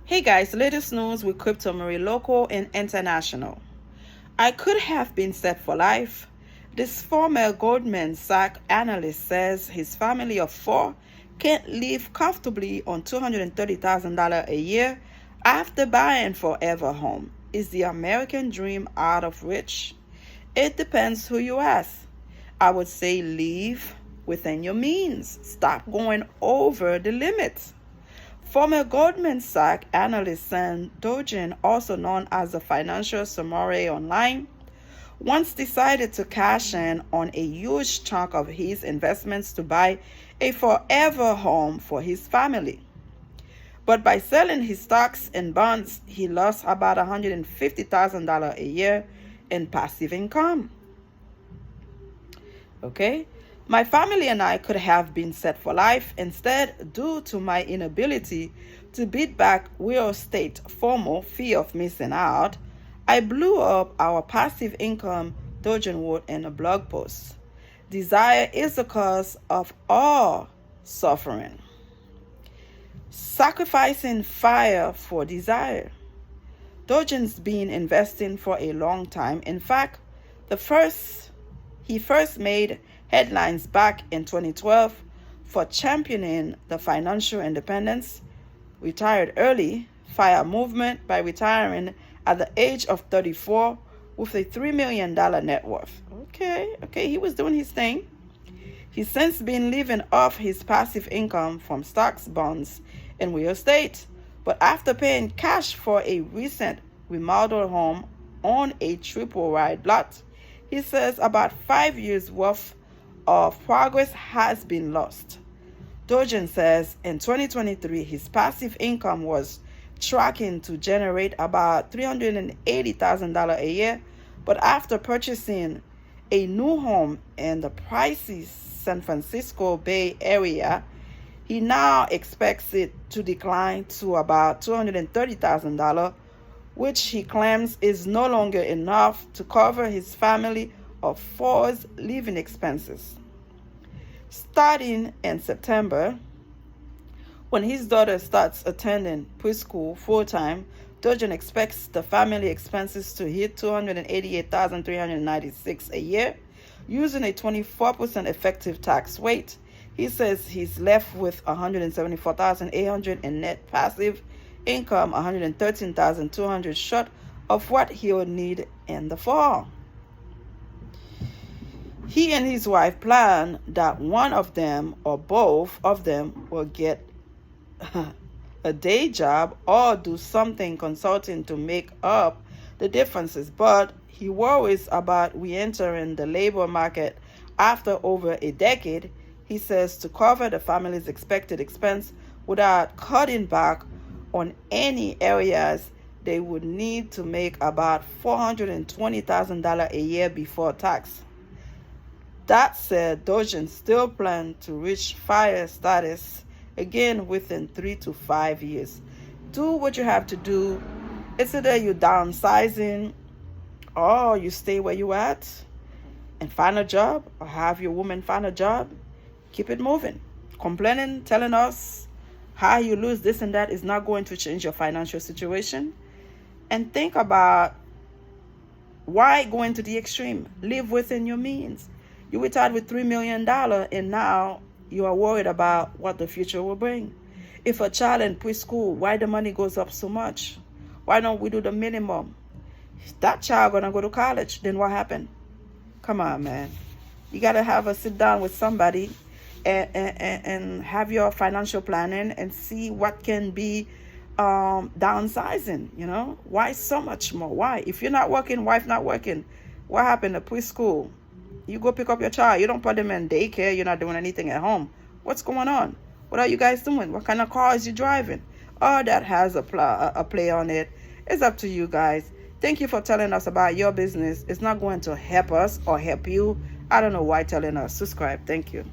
Hey guys, latest news with Crypto Marie local and international. I could have been set for life. This former Goldman Sachs analyst says his family of four can't live comfortably on $230,000 a year after buying forever home. Is the American dream out of reach? It depends who you ask. I would say live within your means. Stop going over the limits. Former Goldman Sachs analyst Sam Dogen, also known as the financial samurai online, once decided to cash in on a huge chunk of his investments to buy a forever home for his family. But by selling his stocks and bonds, he lost about $150,000 a year in passive income. Okay? My family and I could have been set for life. Instead, due to my inability to beat back real estate FOMO, fear of missing out, I blew up our passive income, Dogen wrote in a blog post. Desire is the cause of all suffering. Sacrificing fire for desire. Dogen's been investing for a long time. In fact, he first made headlines back in 2012 for championing the financial independence, retired early, FIRE movement by retiring at the age of 34 with a $3 million net worth. Okay, he was doing his thing. He's since been living off his passive income from stocks, bonds, and real estate. But after paying cash for a recent remodeled home on a triple wide lot, he says about 5 years worth of progress has been lost. Dogen says in 2023, his passive income was tracking to generate about $380,000 a year, but after purchasing a new home in the pricey San Francisco Bay Area, he now expects it to decline to about $230,000, which he claims is no longer enough to cover his family of four's living expenses. Starting in September, when his daughter starts attending preschool full-time, Dogen expects the family expenses to hit $288,396 a year. Using a 24% effective tax rate, he says he's left with $174,800 in net passive income, $113,200 short of what he'll need in the fall. He and his wife plan that one of them or both of them will get a day job or do something consulting to make up the differences, but he worries about re-entering the labor market after over a decade. He says to cover the family's expected expense without cutting back on any areas, they would need to make about $420,000 a year before tax. That said, Dogen still plans to reach FIRE status again within 3 to 5 years. Do what you have to do. It's either you downsizing or you stay where you at and find a job, or have your woman find a job. Keep it moving. Complaining, telling us how you lose this and that is not going to change your financial situation. And think about why going to the extreme. Live within your means. You retired with $3 million and now you are worried about what the future will bring. If a child in preschool, why the money goes up so much? Why don't we do the minimum? If that child gonna go to college, then what happened? Come on, man. You gotta have a sit down with somebody and have your financial planning and see what can be downsizing. Why so much more? Why? If you're not working, wife not working, what happened to preschool? You go pick up your child. You don't put them in daycare. You're not doing anything at home. What's going on? What are you guys doing? What kind of car is you driving? All that has a play on it. It's up to you guys. Thank you for telling us about your business. It's not going to help us or help you. I don't know why telling us. Subscribe. Thank you.